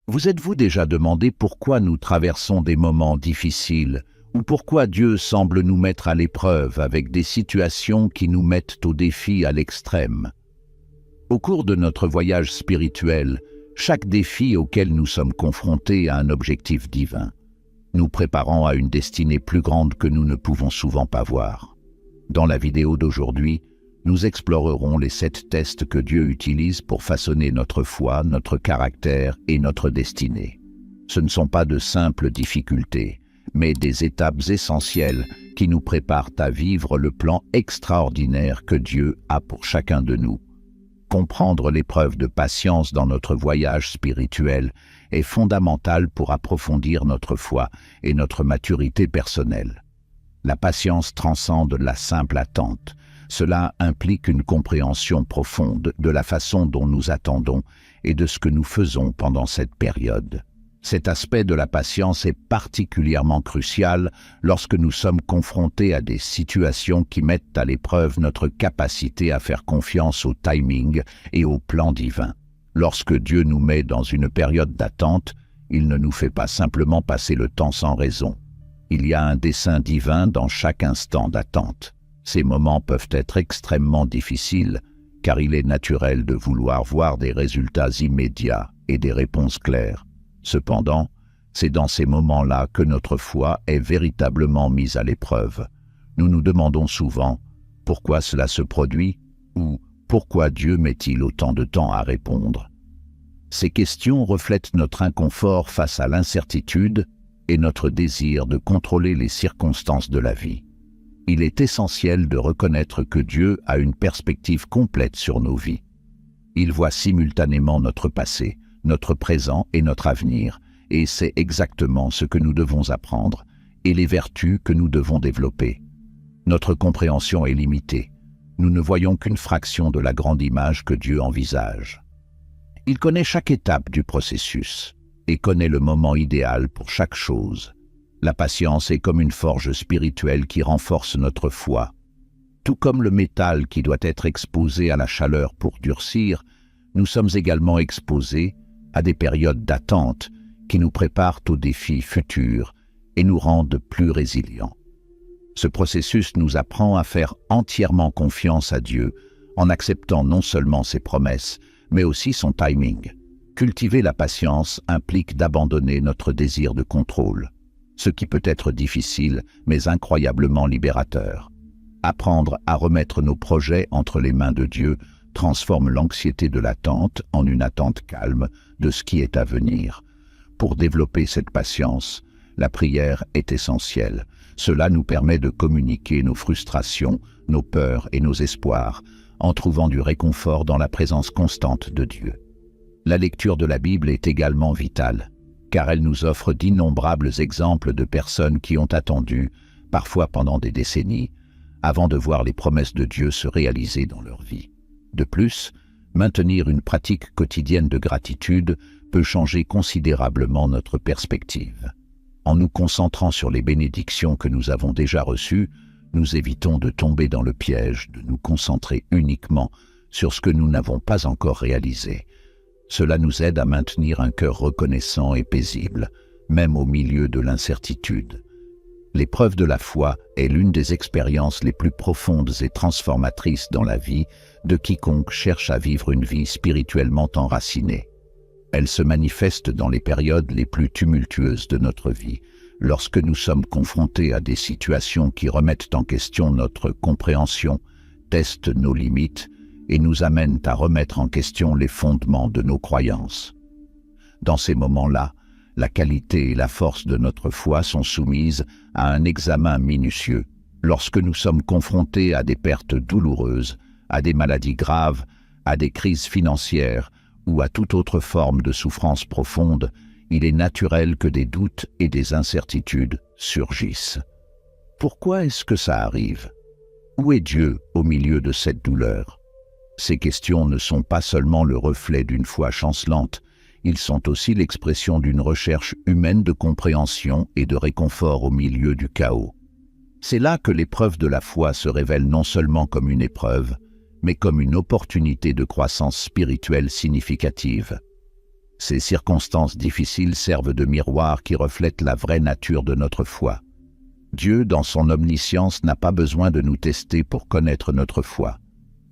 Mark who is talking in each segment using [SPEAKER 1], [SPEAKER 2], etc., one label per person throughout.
[SPEAKER 1] Vous êtes-vous déjà demandé pourquoi nous traversons des moments difficiles ou pourquoi Dieu semble nous mettre à l'épreuve avec des situations qui nous mettent au défi à l'extrême? Au cours de notre voyage spirituel, chaque défi auquel nous sommes confrontés a un objectif divin, nous préparant à une destinée plus grande que nous ne pouvons souvent pas voir. Dans la vidéo d'aujourd'hui, nous explorerons les 7 tests que Dieu utilise pour façonner notre foi, notre caractère et notre destinée. Ce ne sont pas de simples difficultés, mais des étapes essentielles qui nous préparent à vivre le plan extraordinaire que Dieu a pour chacun de nous. Comprendre l'épreuve de patience dans notre voyage spirituel est fondamental pour approfondir notre foi et notre maturité personnelle. La patience transcende la simple attente. Cela implique une compréhension profonde de la façon dont nous attendons et de ce que nous faisons pendant cette période. Cet aspect de la patience est particulièrement crucial lorsque nous sommes confrontés à des situations qui mettent à l'épreuve notre capacité à faire confiance au timing et au plan divin. Lorsque Dieu nous met dans une période d'attente, il ne nous fait pas simplement passer le temps sans raison. Il y a un dessein divin dans chaque instant d'attente. Ces moments peuvent être extrêmement difficiles, car il est naturel de vouloir voir des résultats immédiats et des réponses claires. Cependant, c'est dans ces moments-là que notre foi est véritablement mise à l'épreuve. Nous nous demandons souvent pourquoi cela se produit ou pourquoi Dieu met-il autant de temps à répondre. Ces questions reflètent notre inconfort face à l'incertitude et notre désir de contrôler les circonstances de la vie. Il est essentiel de reconnaître que Dieu a une perspective complète sur nos vies. Il voit simultanément notre passé, notre présent et notre avenir, et c'est exactement ce que nous devons apprendre et les vertus que nous devons développer. Notre compréhension est limitée. Nous ne voyons qu'une fraction de la grande image que Dieu envisage. Il connaît chaque étape du processus et connaît le moment idéal pour chaque chose. La patience est comme une forge spirituelle qui renforce notre foi. Tout comme le métal qui doit être exposé à la chaleur pour durcir, nous sommes également exposés à des périodes d'attente qui nous préparent aux défis futurs et nous rendent plus résilients. Ce processus nous apprend à faire entièrement confiance à Dieu en acceptant non seulement ses promesses, mais aussi son timing. Cultiver la patience implique d'abandonner notre désir de contrôle, ce qui peut être difficile mais incroyablement libérateur. Apprendre à remettre nos projets entre les mains de Dieu transforme l'anxiété de l'attente en une attente calme de ce qui est à venir. Pour développer cette patience, la prière est essentielle. Cela nous permet de communiquer nos frustrations, nos peurs et nos espoirs, en trouvant du réconfort dans la présence constante de Dieu. La lecture de la Bible est également vitale, car elle nous offre d'innombrables exemples de personnes qui ont attendu, parfois pendant des décennies, avant de voir les promesses de Dieu se réaliser dans leur vie. De plus, maintenir une pratique quotidienne de gratitude peut changer considérablement notre perspective. En nous concentrant sur les bénédictions que nous avons déjà reçues, nous évitons de tomber dans le piège de nous concentrer uniquement sur ce que nous n'avons pas encore réalisé. Cela nous aide à maintenir un cœur reconnaissant et paisible, même au milieu de l'incertitude. L'épreuve de la foi est l'une des expériences les plus profondes et transformatrices dans la vie de quiconque cherche à vivre une vie spirituellement enracinée. Elle se manifeste dans les périodes les plus tumultueuses de notre vie, lorsque nous sommes confrontés à des situations qui remettent en question notre compréhension, testent nos limites et nous amènent à remettre en question les fondements de nos croyances. Dans ces moments-là, la qualité et la force de notre foi sont soumises à un examen minutieux. Lorsque nous sommes confrontés à des pertes douloureuses, à des maladies graves, à des crises financières ou à toute autre forme de souffrance profonde, il est naturel que des doutes et des incertitudes surgissent. Pourquoi est-ce que ça arrive? Où est Dieu au milieu de cette douleur? Ces questions ne sont pas seulement le reflet d'une foi chancelante, ils sont aussi l'expression d'une recherche humaine de compréhension et de réconfort au milieu du chaos. C'est là que l'épreuve de la foi se révèle non seulement comme une épreuve, mais comme une opportunité de croissance spirituelle significative. Ces circonstances difficiles servent de miroir qui reflète la vraie nature de notre foi. Dieu, dans son omniscience, n'a pas besoin de nous tester pour connaître notre foi.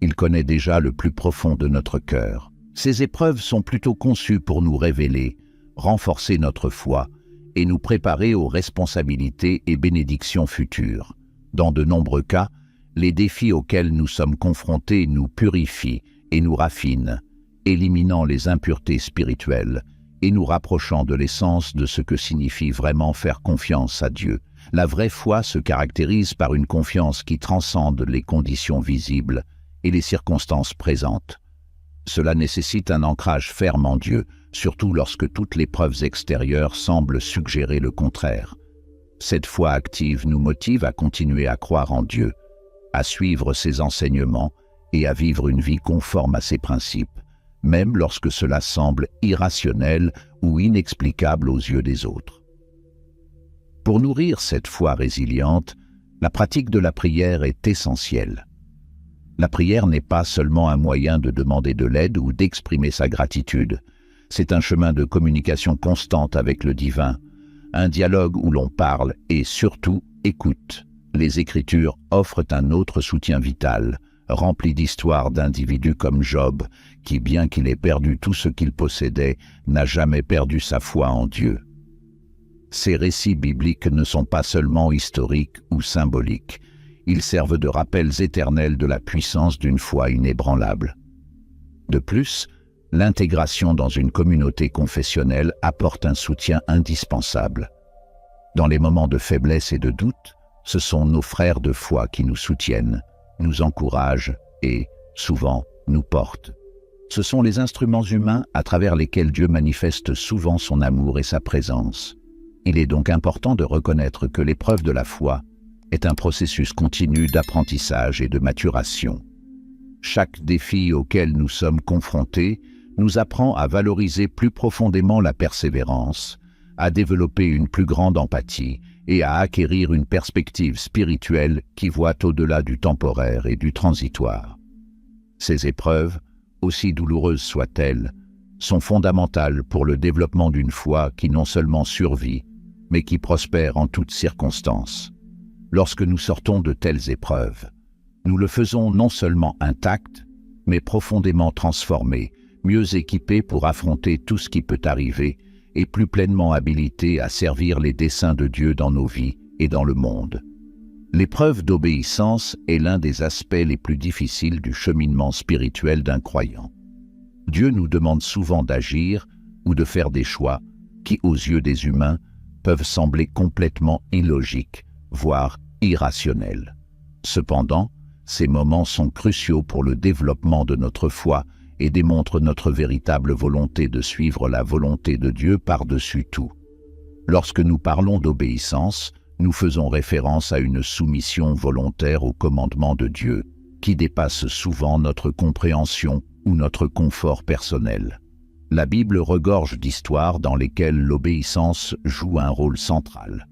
[SPEAKER 1] Il connaît déjà le plus profond de notre cœur. Ces épreuves sont plutôt conçues pour nous révéler, renforcer notre foi et nous préparer aux responsabilités et bénédictions futures. Dans de nombreux cas, les défis auxquels nous sommes confrontés nous purifient et nous raffinent, éliminant les impuretés spirituelles et nous rapprochant de l'essence de ce que signifie vraiment faire confiance à Dieu. La vraie foi se caractérise par une confiance qui transcende les conditions visibles et les circonstances présentes. Cela nécessite un ancrage ferme en Dieu, surtout lorsque toutes les preuves extérieures semblent suggérer le contraire. Cette foi active nous motive à continuer à croire en Dieu, à suivre ses enseignements et à vivre une vie conforme à ses principes, même lorsque cela semble irrationnel ou inexplicable aux yeux des autres. Pour nourrir cette foi résiliente, la pratique de la prière est essentielle. La prière n'est pas seulement un moyen de demander de l'aide ou d'exprimer sa gratitude. C'est un chemin de communication constante avec le divin, un dialogue où l'on parle et surtout écoute. Les Écritures offrent un autre soutien vital, rempli d'histoires d'individus comme Job, qui, bien qu'il ait perdu tout ce qu'il possédait, n'a jamais perdu sa foi en Dieu. Ces récits bibliques ne sont pas seulement historiques ou symboliques, ils servent de rappels éternels de la puissance d'une foi inébranlable. De plus, l'intégration dans une communauté confessionnelle apporte un soutien indispensable. Dans les moments de faiblesse et de doute, ce sont nos frères de foi qui nous soutiennent, nous encouragent et, souvent, nous portent. Ce sont les instruments humains à travers lesquels Dieu manifeste souvent son amour et sa présence. Il est donc important de reconnaître que l'épreuve de la foi est un processus continu d'apprentissage et de maturation. Chaque défi auquel nous sommes confrontés nous apprend à valoriser plus profondément la persévérance, à développer une plus grande empathie et à acquérir une perspective spirituelle qui voit au-delà du temporaire et du transitoire. Ces épreuves, aussi douloureuses soient-elles, sont fondamentales pour le développement d'une foi qui non seulement survit, mais qui prospère en toutes circonstances. Lorsque nous sortons de telles épreuves, nous le faisons non seulement intact, mais profondément transformé, mieux équipé pour affronter tout ce qui peut arriver et plus pleinement habilité à servir les desseins de Dieu dans nos vies et dans le monde. L'épreuve d'obéissance est l'un des aspects les plus difficiles du cheminement spirituel d'un croyant. Dieu nous demande souvent d'agir ou de faire des choix qui, aux yeux des humains, peuvent sembler complètement illogiques, voire irrationnels. Cependant, ces moments sont cruciaux pour le développement de notre foi et démontrent notre véritable volonté de suivre la volonté de Dieu par-dessus tout. Lorsque nous parlons d'obéissance, nous faisons référence à une soumission volontaire au commandement de Dieu, qui dépasse souvent notre compréhension ou notre confort personnel. La Bible regorge d'histoires dans lesquelles l'obéissance joue un rôle central.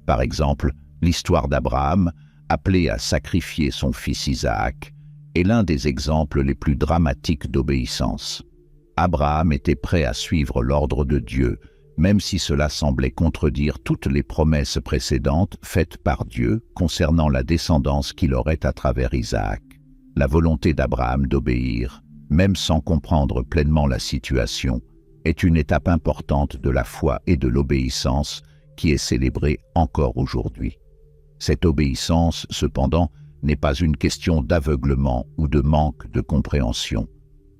[SPEAKER 1] Par exemple, l'histoire d'Abraham, appelé à sacrifier son fils Isaac, est l'un des exemples les plus dramatiques d'obéissance. Abraham était prêt à suivre l'ordre de Dieu, même si cela semblait contredire toutes les promesses précédentes faites par Dieu concernant la descendance qu'il aurait à travers Isaac. La volonté d'Abraham d'obéir, même sans comprendre pleinement la situation, est une étape importante de la foi et de l'obéissance qui est célébrée encore aujourd'hui. Cette obéissance, cependant, n'est pas une question d'aveuglement ou de manque de compréhension.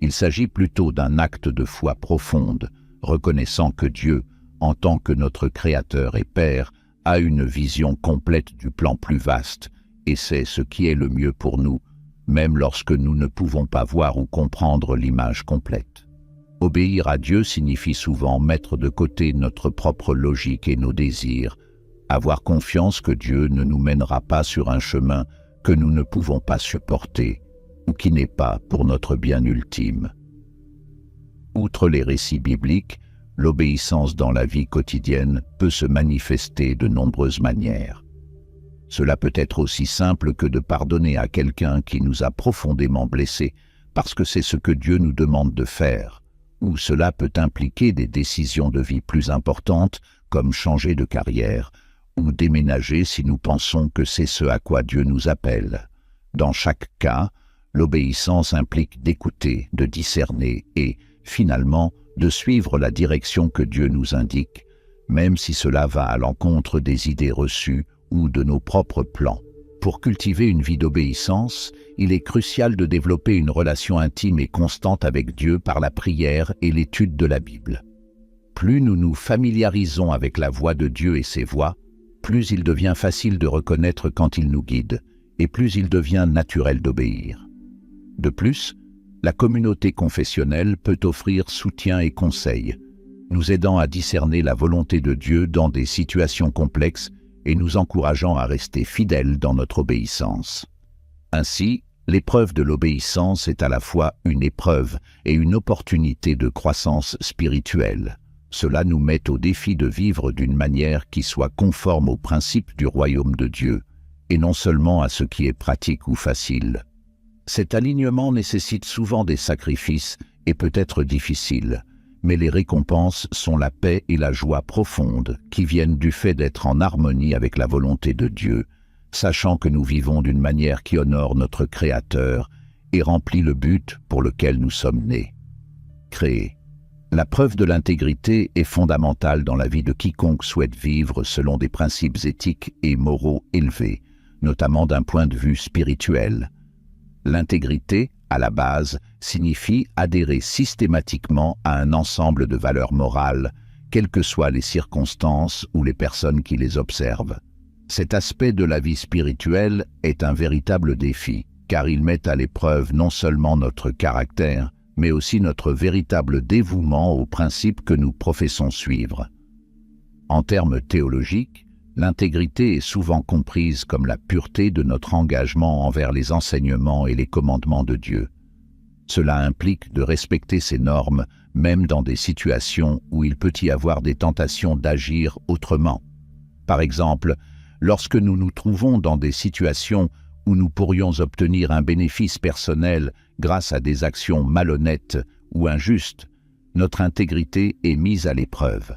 [SPEAKER 1] Il s'agit plutôt d'un acte de foi profonde, reconnaissant que Dieu, en tant que notre Créateur et Père, a une vision complète du plan plus vaste et sait ce qui est le mieux pour nous, même lorsque nous ne pouvons pas voir ou comprendre l'image complète. Obéir à Dieu signifie souvent mettre de côté notre propre logique et nos désirs, avoir confiance que Dieu ne nous mènera pas sur un chemin que nous ne pouvons pas supporter ou qui n'est pas pour notre bien ultime. Outre les récits bibliques, l'obéissance dans la vie quotidienne peut se manifester de nombreuses manières. Cela peut être aussi simple que de pardonner à quelqu'un qui nous a profondément blessés parce que c'est ce que Dieu nous demande de faire, ou cela peut impliquer des décisions de vie plus importantes, comme changer de carrière, ou déménager si nous pensons que c'est ce à quoi Dieu nous appelle. Dans chaque cas, l'obéissance implique d'écouter, de discerner et, finalement, de suivre la direction que Dieu nous indique, même si cela va à l'encontre des idées reçues ou de nos propres plans. Pour cultiver une vie d'obéissance, il est crucial de développer une relation intime et constante avec Dieu par la prière et l'étude de la Bible. Plus nous nous familiarisons avec la voix de Dieu et ses voies, plus il devient facile de reconnaître quand il nous guide, et plus il devient naturel d'obéir. De plus, la communauté confessionnelle peut offrir soutien et conseils, nous aidant à discerner la volonté de Dieu dans des situations complexes et nous encourageant à rester fidèles dans notre obéissance. Ainsi, l'épreuve de l'obéissance est à la fois une épreuve et une opportunité de croissance spirituelle. Cela nous met au défi de vivre d'une manière qui soit conforme aux principes du royaume de Dieu, et non seulement à ce qui est pratique ou facile. Cet alignement nécessite souvent des sacrifices et peut être difficile, mais les récompenses sont la paix et la joie profonde qui viennent du fait d'être en harmonie avec la volonté de Dieu, sachant que nous vivons d'une manière qui honore notre Créateur et remplit le but pour lequel nous sommes nés. Créer. La preuve de l'intégrité est fondamentale dans la vie de quiconque souhaite vivre selon des principes éthiques et moraux élevés, notamment d'un point de vue spirituel. L'intégrité, à la base, signifie adhérer systématiquement à un ensemble de valeurs morales, quelles que soient les circonstances ou les personnes qui les observent. Cet aspect de la vie spirituelle est un véritable défi, car il met à l'épreuve non seulement notre caractère, mais aussi notre véritable dévouement aux principes que nous professons suivre. En termes théologiques, l'intégrité est souvent comprise comme la pureté de notre engagement envers les enseignements et les commandements de Dieu. Cela implique de respecter ces normes, même dans des situations où il peut y avoir des tentations d'agir autrement. Par exemple, lorsque nous nous trouvons dans des situations où nous pourrions obtenir un bénéfice personnel grâce à des actions malhonnêtes ou injustes, notre intégrité est mise à l'épreuve.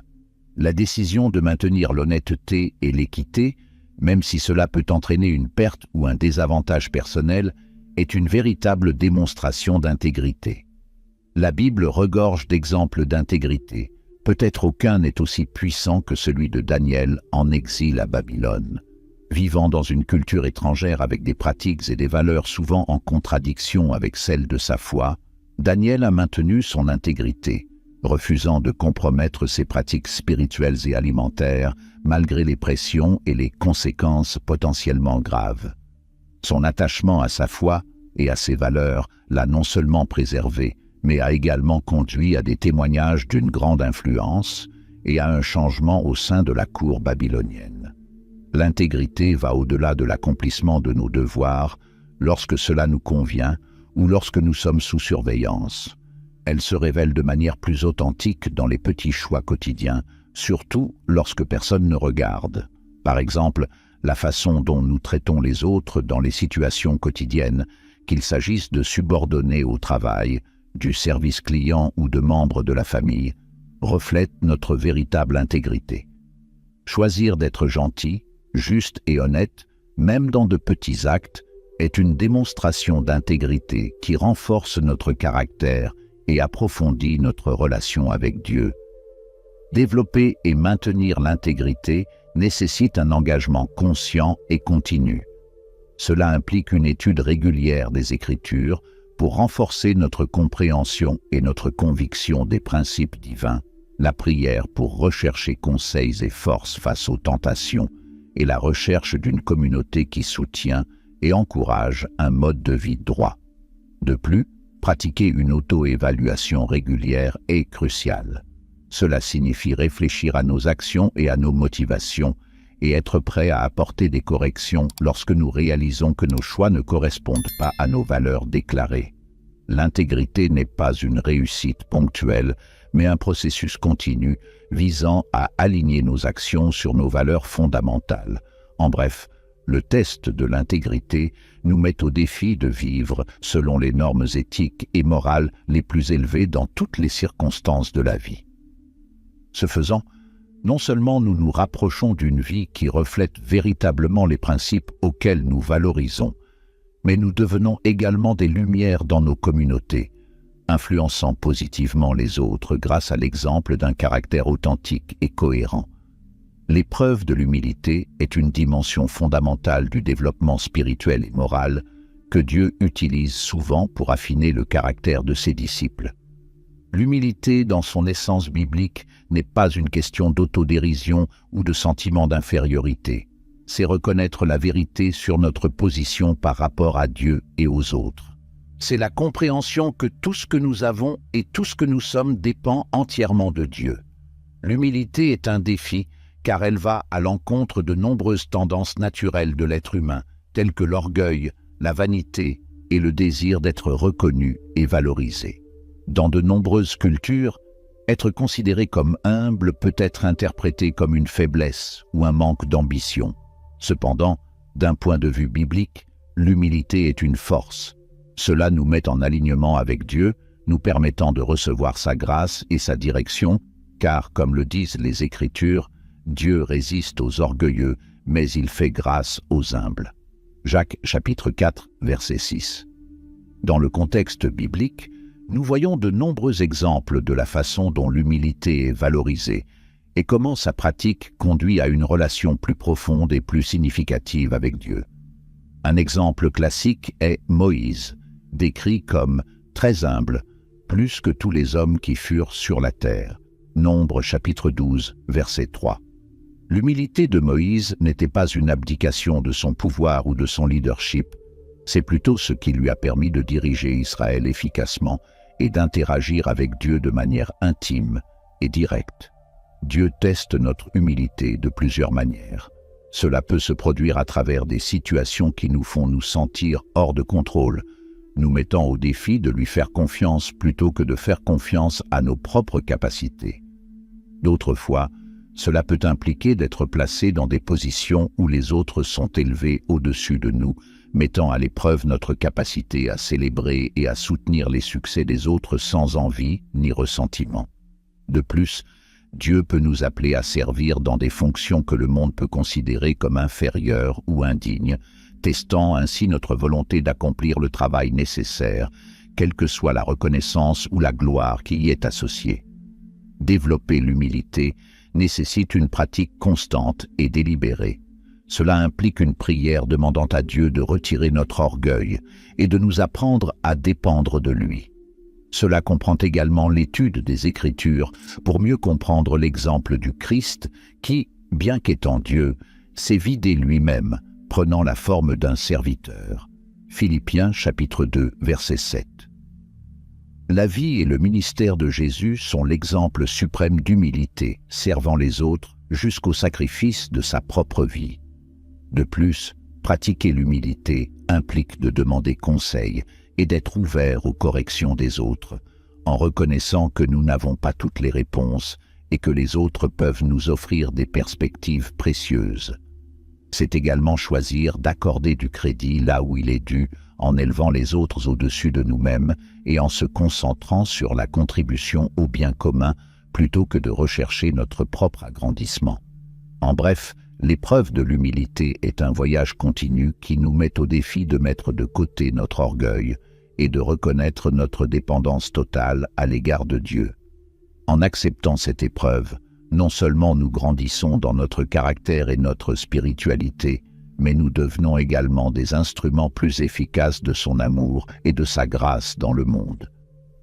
[SPEAKER 1] La décision de maintenir l'honnêteté et l'équité, même si cela peut entraîner une perte ou un désavantage personnel, est une véritable démonstration d'intégrité. La Bible regorge d'exemples d'intégrité. Peut-être aucun n'est aussi puissant que celui de Daniel en exil à Babylone. Vivant dans une culture étrangère avec des pratiques et des valeurs souvent en contradiction avec celles de sa foi, Daniel a maintenu son intégrité, refusant de compromettre ses pratiques spirituelles et alimentaires malgré les pressions et les conséquences potentiellement graves. Son attachement à sa foi et à ses valeurs l'a non seulement préservé, mais a également conduit à des témoignages d'une grande influence et à un changement au sein de la cour babylonienne. L'intégrité va au-delà de l'accomplissement de nos devoirs lorsque cela nous convient ou lorsque nous sommes sous surveillance. Elle se révèle de manière plus authentique dans les petits choix quotidiens, surtout lorsque personne ne regarde. Par exemple, la façon dont nous traitons les autres dans les situations quotidiennes, qu'il s'agisse de subordonnés au travail, du service client ou de membres de la famille, reflète notre véritable intégrité. Choisir d'être gentil, juste et honnête, même dans de petits actes, est une démonstration d'intégrité qui renforce notre caractère et approfondit notre relation avec Dieu. Développer et maintenir l'intégrité nécessite un engagement conscient et continu. Cela implique une étude régulière des Écritures pour renforcer notre compréhension et notre conviction des principes divins, la prière pour rechercher conseils et forces face aux tentations, et la recherche d'une communauté qui soutient et encourage un mode de vie droit. De plus, pratiquer une auto-évaluation régulière est crucial. Cela signifie réfléchir à nos actions et à nos motivations et être prêt à apporter des corrections lorsque nous réalisons que nos choix ne correspondent pas à nos valeurs déclarées. L'intégrité n'est pas une réussite ponctuelle, mais un processus continu visant à aligner nos actions sur nos valeurs fondamentales. En bref, Le test de l'intégrité nous met au défi de vivre selon les normes éthiques et morales les plus élevées dans toutes les circonstances de la vie. Ce faisant, non seulement nous nous rapprochons d'une vie qui reflète véritablement les principes auxquels nous valorisons, mais nous devenons également des lumières dans nos communautés, influençant positivement les autres grâce à l'exemple d'un caractère authentique et cohérent. L'épreuve de l'humilité est une dimension fondamentale du développement spirituel et moral que Dieu utilise souvent pour affiner le caractère de ses disciples. L'humilité, dans son essence biblique, n'est pas une question d'autodérision ou de sentiment d'infériorité. C'est reconnaître la vérité sur notre position par rapport à Dieu et aux autres. C'est la compréhension que tout ce que nous avons et tout ce que nous sommes dépend entièrement de Dieu. L'humilité est un défi, car elle va à l'encontre de nombreuses tendances naturelles de l'être humain, telles que l'orgueil, la vanité et le désir d'être reconnu et valorisé. Dans de nombreuses cultures, être considéré comme humble peut être interprété comme une faiblesse ou un manque d'ambition. Cependant, d'un point de vue biblique, l'humilité est une force. Cela nous met en alignement avec Dieu, nous permettant de recevoir sa grâce et sa direction, car, comme le disent les Écritures, Dieu résiste aux orgueilleux, mais il fait grâce aux humbles. Jacques chapitre 4, verset 6. Dans le contexte biblique, nous voyons de nombreux exemples de la façon dont l'humilité est valorisée et comment sa pratique conduit à une relation plus profonde et plus significative avec Dieu. Un exemple classique est Moïse, décrit comme très humble, plus que tous les hommes qui furent sur la terre. Nombre chapitre 12, verset 3. L'humilité de Moïse n'était pas une abdication de son pouvoir ou de son leadership, c'est plutôt ce qui lui a permis de diriger Israël efficacement et d'interagir avec Dieu de manière intime et directe. Dieu teste notre humilité de plusieurs manières. Cela peut se produire à travers des situations qui nous font nous sentir hors de contrôle, nous mettant au défi de lui faire confiance plutôt que de faire confiance à nos propres capacités. D'autres fois, cela peut impliquer d'être placé dans des positions où les autres sont élevés au-dessus de nous, mettant à l'épreuve notre capacité à célébrer et à soutenir les succès des autres sans envie ni ressentiment. De plus, Dieu peut nous appeler à servir dans des fonctions que le monde peut considérer comme inférieures ou indignes, testant ainsi notre volonté d'accomplir le travail nécessaire, quelle que soit la reconnaissance ou la gloire qui y est associée. Développer l'humilité nécessite une pratique constante et délibérée. Cela implique une prière demandant à Dieu de retirer notre orgueil et de nous apprendre à dépendre de lui. Cela comprend également l'étude des Écritures pour mieux comprendre l'exemple du Christ qui, bien qu'étant Dieu, s'est vidé lui-même, prenant la forme d'un serviteur. Philippiens chapitre 2, verset 7. La vie et le ministère de Jésus sont l'exemple suprême d'humilité, servant les autres jusqu'au sacrifice de sa propre vie. De plus, pratiquer l'humilité implique de demander conseil et d'être ouvert aux corrections des autres, en reconnaissant que nous n'avons pas toutes les réponses et que les autres peuvent nous offrir des perspectives précieuses. C'est également choisir d'accorder du crédit là où il est dû, en élevant les autres au-dessus de nous-mêmes et en se concentrant sur la contribution au bien commun plutôt que de rechercher notre propre agrandissement. En bref, l'épreuve de l'humilité est un voyage continu qui nous met au défi de mettre de côté notre orgueil et de reconnaître notre dépendance totale à l'égard de Dieu. En acceptant cette épreuve, non seulement nous grandissons dans notre caractère et notre spiritualité, mais nous devenons également des instruments plus efficaces de son amour et de sa grâce dans le monde.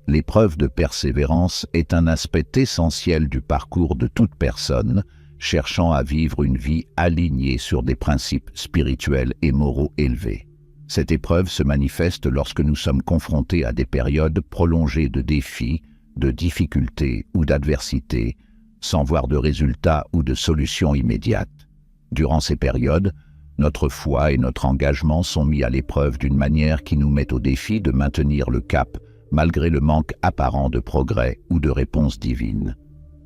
[SPEAKER 1] L'épreuve de persévérance est un aspect essentiel du parcours de toute personne cherchant à vivre une vie alignée sur des principes spirituels et moraux élevés. Cette épreuve se manifeste lorsque nous sommes confrontés à des périodes prolongées de défis, de difficultés ou d'adversité, sans voir de résultats ou de solutions immédiates. Durant ces périodes, notre foi et notre engagement sont mis à l'épreuve d'une manière qui nous met au défi de maintenir le cap malgré le manque apparent de progrès ou de réponse divine.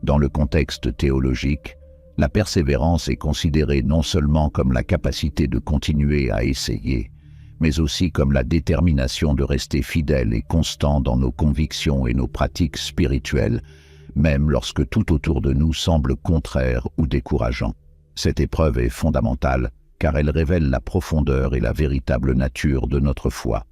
[SPEAKER 1] Dans le contexte théologique, La persévérance est considérée non seulement comme la capacité de continuer à essayer, mais aussi comme la détermination de rester fidèle et constant dans nos convictions et nos pratiques spirituelles, même lorsque tout autour de nous semble contraire ou décourageant. Cette épreuve est fondamentale, car elle révèle la profondeur et la véritable nature de notre foi.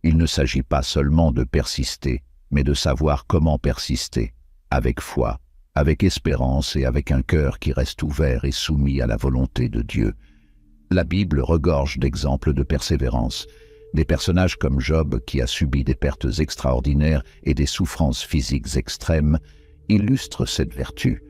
[SPEAKER 1] Il ne s'agit pas seulement de persister, mais de savoir comment persister, avec foi, avec espérance et avec un cœur qui reste ouvert et soumis à la volonté de Dieu. La Bible regorge d'exemples de persévérance. Des personnages comme Job, qui a subi des pertes extraordinaires et des souffrances physiques extrêmes, illustrent cette vertu.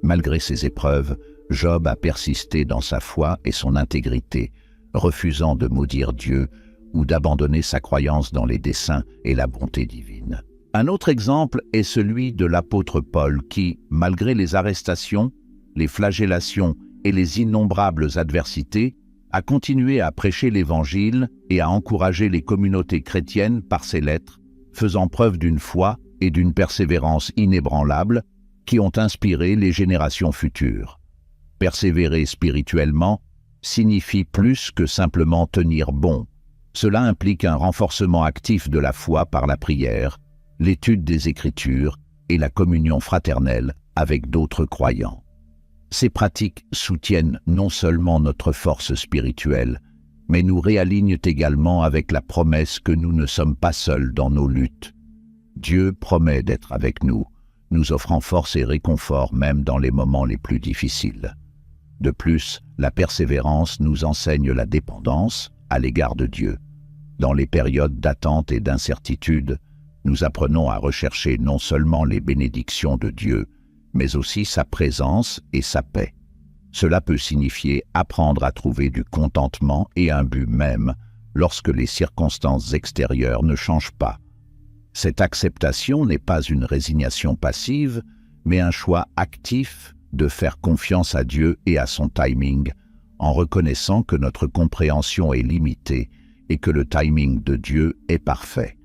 [SPEAKER 1] Malgré ces épreuves, Job a persisté dans sa foi et son intégrité, refusant de maudire Dieu ou d'abandonner sa croyance dans les desseins et la bonté divine. Un autre exemple est celui de l'apôtre Paul qui, malgré les arrestations, les flagellations et les innombrables adversités, a continué à prêcher l'Évangile et à encourager les communautés chrétiennes par ses lettres, faisant preuve d'une foi et d'une persévérance inébranlables qui ont inspiré les générations futures. Persévérer spirituellement signifie plus que simplement tenir bon. Cela implique un renforcement actif de la foi par la prière, l'étude des Écritures et la communion fraternelle avec d'autres croyants. Ces pratiques soutiennent non seulement notre force spirituelle, mais nous réalignent également avec la promesse que nous ne sommes pas seuls dans nos luttes. Dieu promet d'être avec nous, nous offrant force et réconfort même dans les moments les plus difficiles. De plus, la persévérance nous enseigne la dépendance à l'égard de Dieu. Dans les périodes d'attente et d'incertitude, nous apprenons à rechercher non seulement les bénédictions de Dieu, mais aussi sa présence et sa paix. Cela peut signifier apprendre à trouver du contentement et un but même lorsque les circonstances extérieures ne changent pas. Cette acceptation n'est pas une résignation passive, mais un choix actif de faire confiance à Dieu et à son timing, en reconnaissant que notre compréhension est limitée et que le timing de Dieu est parfait.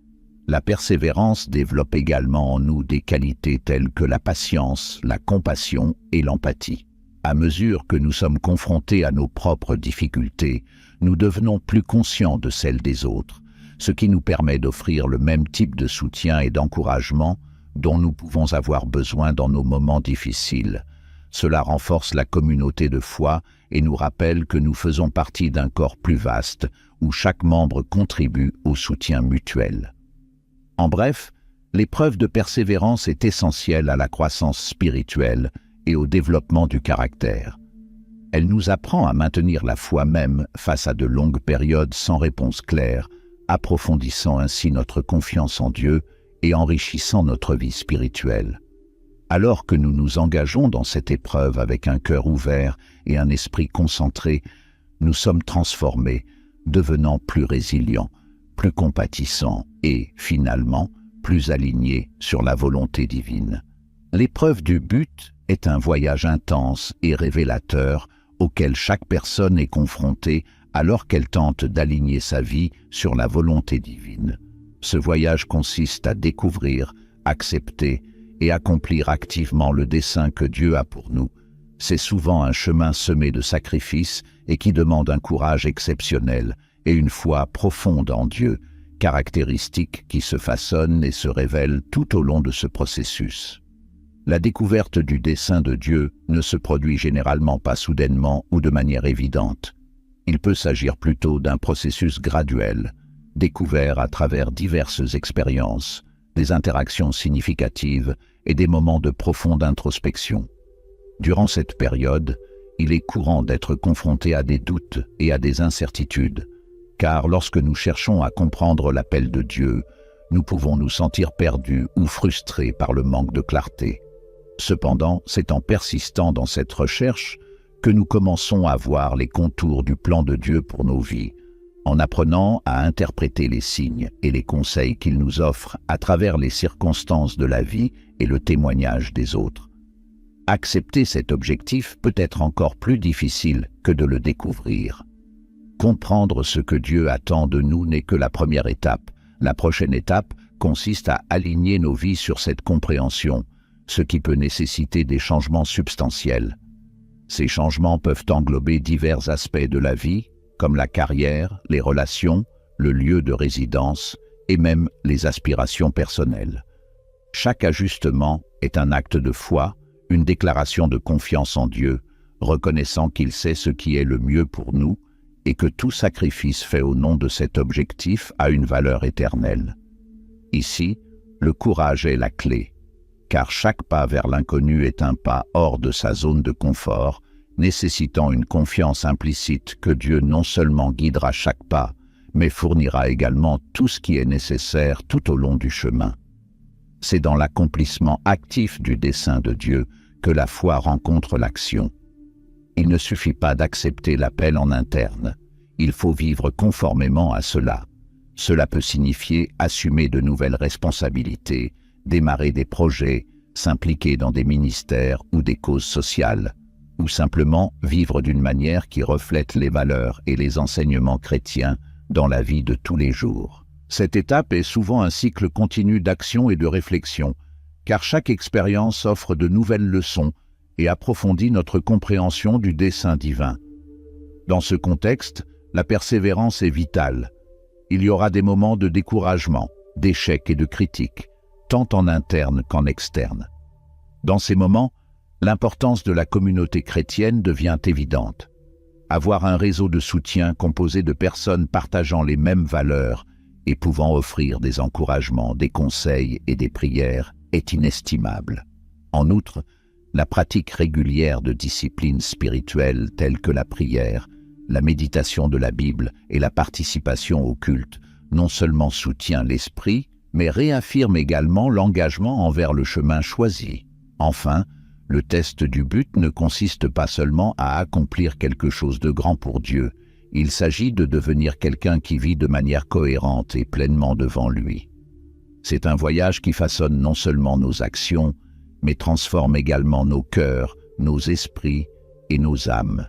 [SPEAKER 1] La persévérance développe également en nous des qualités telles que la patience, la compassion et l'empathie. À mesure que nous sommes confrontés à nos propres difficultés, nous devenons plus conscients de celles des autres, ce qui nous permet d'offrir le même type de soutien et d'encouragement dont nous pouvons avoir besoin dans nos moments difficiles. Cela renforce la communauté de foi et nous rappelle que nous faisons partie d'un corps plus vaste où chaque membre contribue au soutien mutuel. En bref, l'épreuve de persévérance est essentielle à la croissance spirituelle et au développement du caractère. Elle nous apprend à maintenir la foi même face à de longues périodes sans réponse claire, approfondissant ainsi notre confiance en Dieu et enrichissant notre vie spirituelle. Alors que nous nous engageons dans cette épreuve avec un cœur ouvert et un esprit concentré, nous sommes transformés, devenant plus résilients, plus compatissants et, finalement, plus alignés sur la volonté divine. L'épreuve du but est un voyage intense et révélateur auquel chaque personne est confrontée alors qu'elle tente d'aligner sa vie sur la volonté divine. Ce voyage consiste à découvrir, accepter et accomplir activement le dessein que Dieu a pour nous. C'est souvent un chemin semé de sacrifices et qui demande un courage exceptionnel et une foi profonde en Dieu, caractéristiques qui se façonnent et se révèlent tout au long de ce processus. La découverte du dessein de Dieu ne se produit généralement pas soudainement ou de manière évidente. Il peut s'agir plutôt d'un processus graduel, découvert à travers diverses expériences, des interactions significatives et des moments de profonde introspection. Durant cette période, il est courant d'être confronté à des doutes et à des incertitudes, car lorsque nous cherchons à comprendre l'appel de Dieu, nous pouvons nous sentir perdus ou frustrés par le manque de clarté. Cependant, c'est en persistant dans cette recherche que nous commençons à voir les contours du plan de Dieu pour nos vies, en apprenant à interpréter les signes et les conseils qu'il nous offre à travers les circonstances de la vie et le témoignage des autres. Accepter cet objectif peut être encore plus difficile que de le découvrir. Comprendre ce que Dieu attend de nous n'est que la première étape. La prochaine étape consiste à aligner nos vies sur cette compréhension, ce qui peut nécessiter des changements substantiels. Ces changements peuvent englober divers aspects de la vie, comme la carrière, les relations, le lieu de résidence et même les aspirations personnelles. Chaque ajustement est un acte de foi, une déclaration de confiance en Dieu, reconnaissant qu'il sait ce qui est le mieux pour nous et que tout sacrifice fait au nom de cet objectif a une valeur éternelle. Ici, le courage est la clé, car chaque pas vers l'inconnu est un pas hors de sa zone de confort, nécessitant une confiance implicite que Dieu non seulement guidera chaque pas, mais fournira également tout ce qui est nécessaire tout au long du chemin. C'est dans l'accomplissement actif du dessein de Dieu que la foi rencontre l'action. Il ne suffit pas d'accepter l'appel en interne, il faut vivre conformément à cela. Cela peut signifier assumer de nouvelles responsabilités, démarrer des projets, s'impliquer dans des ministères ou des causes sociales, ou simplement vivre d'une manière qui reflète les valeurs et les enseignements chrétiens dans la vie de tous les jours. Cette étape est souvent un cycle continu d'action et de réflexion, car chaque expérience offre de nouvelles leçons et approfondit notre compréhension du dessein divin. Dans ce contexte, la persévérance est vitale. Il y aura des moments de découragement, d'échec et de critique, tant en interne qu'en externe. Dans ces moments, l'importance de la communauté chrétienne devient évidente. Avoir un réseau de soutien composé de personnes partageant les mêmes valeurs et pouvant offrir des encouragements, des conseils et des prières est inestimable. En outre, la pratique régulière de disciplines spirituelles telles que la prière, la méditation de la Bible et la participation au culte non seulement soutient l'esprit, mais réaffirme également l'engagement envers le chemin choisi. Enfin, le test du but ne consiste pas seulement à accomplir quelque chose de grand pour Dieu, il s'agit de devenir quelqu'un qui vit de manière cohérente et pleinement devant lui. C'est un voyage qui façonne non seulement nos actions, mais transforme également nos cœurs, nos esprits et nos âmes.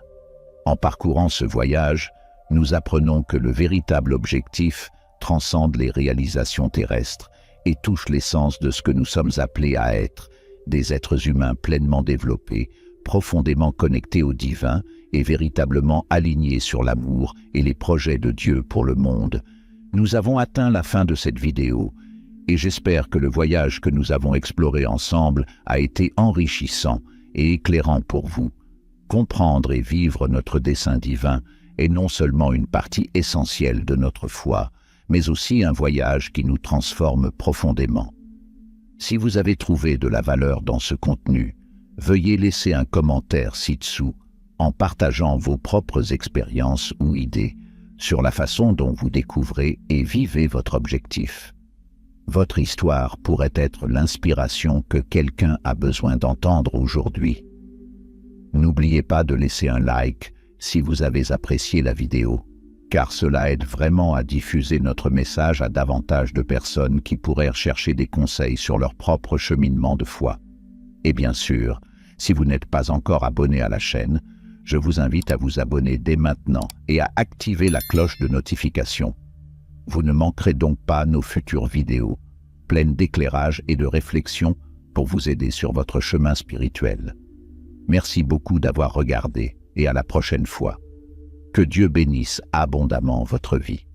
[SPEAKER 1] En parcourant ce voyage, nous apprenons que le véritable objectif transcende les réalisations terrestres et touche l'essence de ce que nous sommes appelés à être, des êtres humains pleinement développés, profondément connectés au divin et véritablement alignés sur l'amour et les projets de Dieu pour le monde. Nous avons atteint la fin de cette vidéo et j'espère que le voyage que nous avons exploré ensemble a été enrichissant et éclairant pour vous. Comprendre et vivre notre dessein divin est non seulement une partie essentielle de notre foi, mais aussi un voyage qui nous transforme profondément. Si vous avez trouvé de la valeur dans ce contenu, veuillez laisser un commentaire ci-dessous en partageant vos propres expériences ou idées sur la façon dont vous découvrez et vivez votre objectif. Votre histoire pourrait être l'inspiration que quelqu'un a besoin d'entendre aujourd'hui. N'oubliez pas de laisser un like si vous avez apprécié la vidéo, car cela aide vraiment à diffuser notre message à davantage de personnes qui pourraient chercher des conseils sur leur propre cheminement de foi. Et bien sûr, si vous n'êtes pas encore abonné à la chaîne, je vous invite à vous abonner dès maintenant et à activer la cloche de notification. Vous ne manquerez donc pas nos futures vidéos, pleines d'éclairage et de réflexion pour vous aider sur votre chemin spirituel. Merci beaucoup d'avoir regardé et à la prochaine fois. Que Dieu bénisse abondamment votre vie.